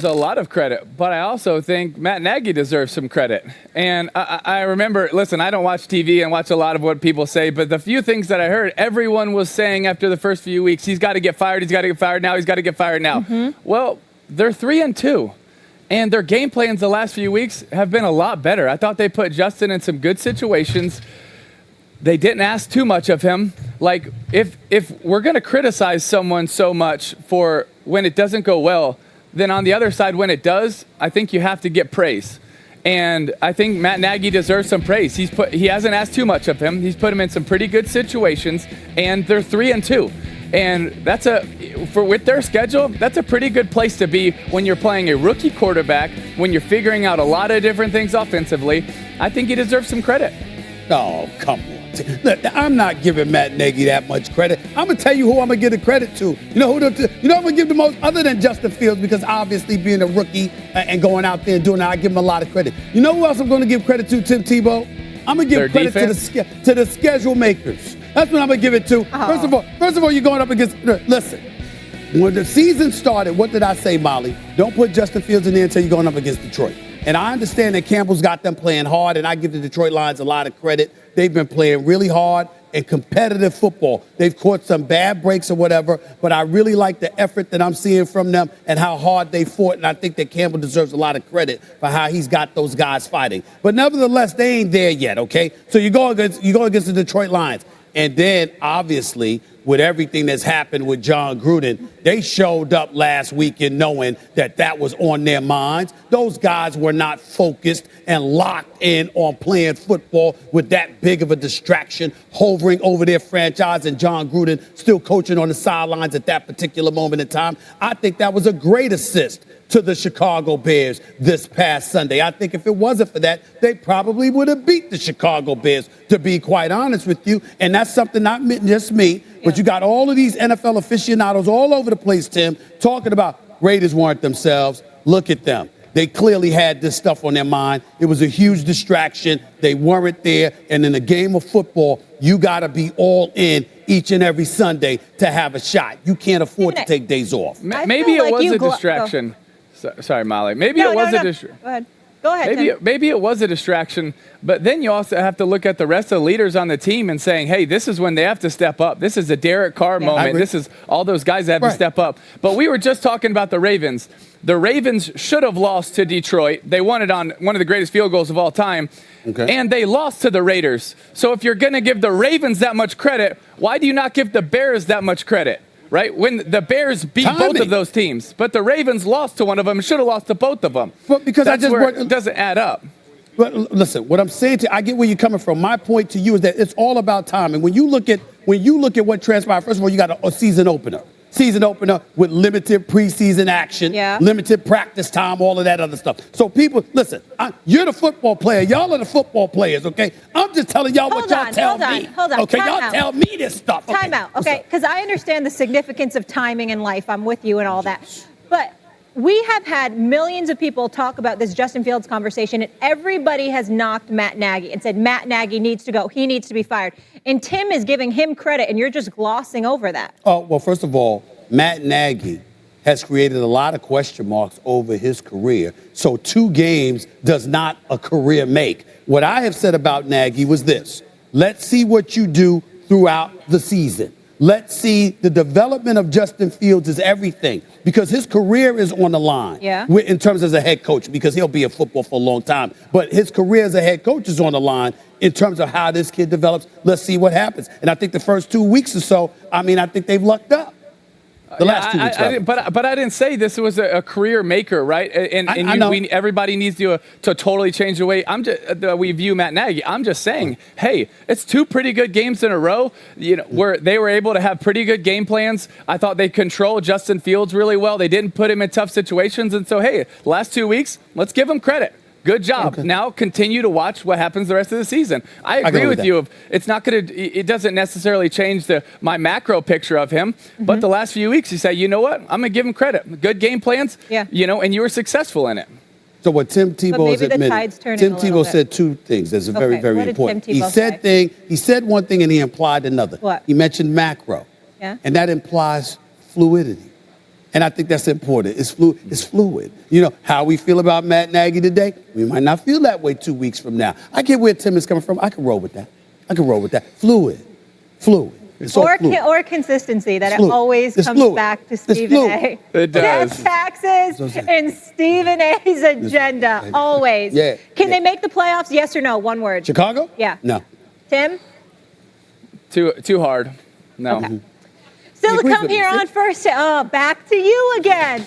deserves a lot of credit, but I also think Matt Nagy deserves some credit. And I remember, listen, I don't watch TV and watch a lot of what people say, but the few things that I heard, everyone was saying after the first few weeks, he's got to get fired, he's got to get fired now, he's got to get fired now. Well, they're 3-2. And their game plans the last few weeks have been a lot better. I thought they put Justin in some good situations. They didn't ask too much of him. Like, if we're going to criticize someone so much for when it doesn't go well, then on the other side, when it does, I think you have to get praise. And I think Matt Nagy deserves some praise. He hasn't asked too much of him. He's put him in some pretty good situations, and they're 3-2. And that's with their schedule, that's a pretty good place to be when you're playing a rookie quarterback, when you're figuring out a lot of different things offensively. I think he deserves some credit. Oh, come on. Look, I'm not giving Matt Nagy that much credit. I'm going to tell you who I'm going to give the credit to. You know who I'm going to give the most, other than Justin Fields, because obviously being a rookie and going out there and doing that, I give him a lot of credit. You know who else I'm going to give credit to, Tim Tebow? I'm going to give credit to the schedule makers. That's what I'm going to give it to. Oh. First of all, you're going up against, listen, when the season started, what did I say, Molly? Don't put Justin Fields in there until you're going up against Detroit. And I understand that Campbell's got them playing hard, and I give the Detroit Lions a lot of credit. They've been playing really hard and competitive football. They've caught some bad breaks or whatever, but I really like the effort that I'm seeing from them and how hard they fought, and I think that Campbell deserves a lot of credit for how he's got those guys fighting. But nevertheless, they ain't there yet, okay? So you go against the Detroit Lions. And then, obviously, with everything that's happened with John Gruden, they showed up last weekend knowing that was on their minds. Those guys were not focused and locked in on playing football with that big of a distraction hovering over their franchise, and John Gruden still coaching on the sidelines at that particular moment in time. I think that was a great assist to the Chicago Bears this past Sunday. I think if it wasn't for that, they probably would have beat the Chicago Bears, to be quite honest with you. And that's something not just me, but you got all of these NFL aficionados all over the place, Tim, talking about Raiders weren't themselves. Look at them. They clearly had this stuff on their mind. It was a huge distraction. They weren't there. And in a game of football, you got to be all in each and every Sunday to have a shot. You can't afford to take days off. Maybe it was a distraction. Sorry, Molly. Maybe it was a distraction. Go ahead. Go ahead. Maybe it was a distraction, but then you also have to look at the rest of the leaders on the team and saying, hey, this is when they have to step up. This is a Derek Carr moment. This is all those guys that have to step up. But we were just talking about the Ravens. The Ravens should have lost to Detroit. They won it on one of the greatest field goals of all time. Okay. And they lost to the Raiders. So if you're going to give the Ravens that much credit, why do you not give the Bears that much credit? Right? When the Bears beat both of those teams, but the Ravens lost to one of them and should have lost to both of them. But because it doesn't add up. But listen, what I'm saying to you, I get where you're coming from. My point to you is that it's all about timing. When you look at what transpired, first of all, you got a season opener. Season opener with limited preseason action, limited practice time, all of that other stuff. So people, listen, you're the football player. Y'all are the football players, okay? I'm just telling y'all what y'all tell me. Hold on. Okay, y'all tell me this stuff. Okay? Time out, okay? Because I understand the significance of timing in life. I'm with you and all that. But we have had millions of people talk about this Justin Fields conversation, and everybody has knocked Matt Nagy and said Matt Nagy needs to go. He needs to be fired. And Tim is giving him credit, and you're just glossing over that. Oh, well, first of all, Matt Nagy has created a lot of question marks over his career. So 2 games does not a career make. What I have said about Nagy was this. Let's see what you do throughout the season. Let's see the development of Justin Fields is everything, because his career is on the line in terms as a head coach, because he'll be in football for a long time. But his career as a head coach is on the line in terms of how this kid develops. Let's see what happens. And I think the first 2 weeks or so, I think they've lucked up. The last 2 weeks. But I didn't say this was a career maker, right? And everybody needs to totally change the way we view Matt Nagy. I'm just saying, hey, it's 2 pretty good games in a row, where they were able to have pretty good game plans. I thought they controlled Justin Fields really well. They didn't put him in tough situations. And so, hey, the last 2 weeks, let's give them credit. Good job. Okay. Now continue to watch what happens the rest of the season. I agree with you. It's not going to. It doesn't necessarily change my macro picture of him. Mm-hmm. But the last few weeks, you say, you know what? I'm going to give him credit. Good game plans. And you were successful in it. So what Tim Tebow has admitted. Tim Tebow said 2 things. That's very, very important. He said one thing and he implied another. What? He mentioned macro. Yeah. And that implies fluidity. And I think that's important. It's fluid. You know, how we feel about Matt Nagy today, we might not feel that way 2 weeks from now. I get where Tim is coming from. I can roll with that. Fluid. It's all fluid. Or consistency, that Fluid. it always It's comes fluid. back to It's Stephen fluid. A. It does. Death, taxes, and Stephen A's agenda, always. Yeah. Can they make the playoffs, yes or no? One word. Chicago? Yeah. No. Tim? Too hard. No. Okay. Still He to agrees come with me. here on First. Back to you again.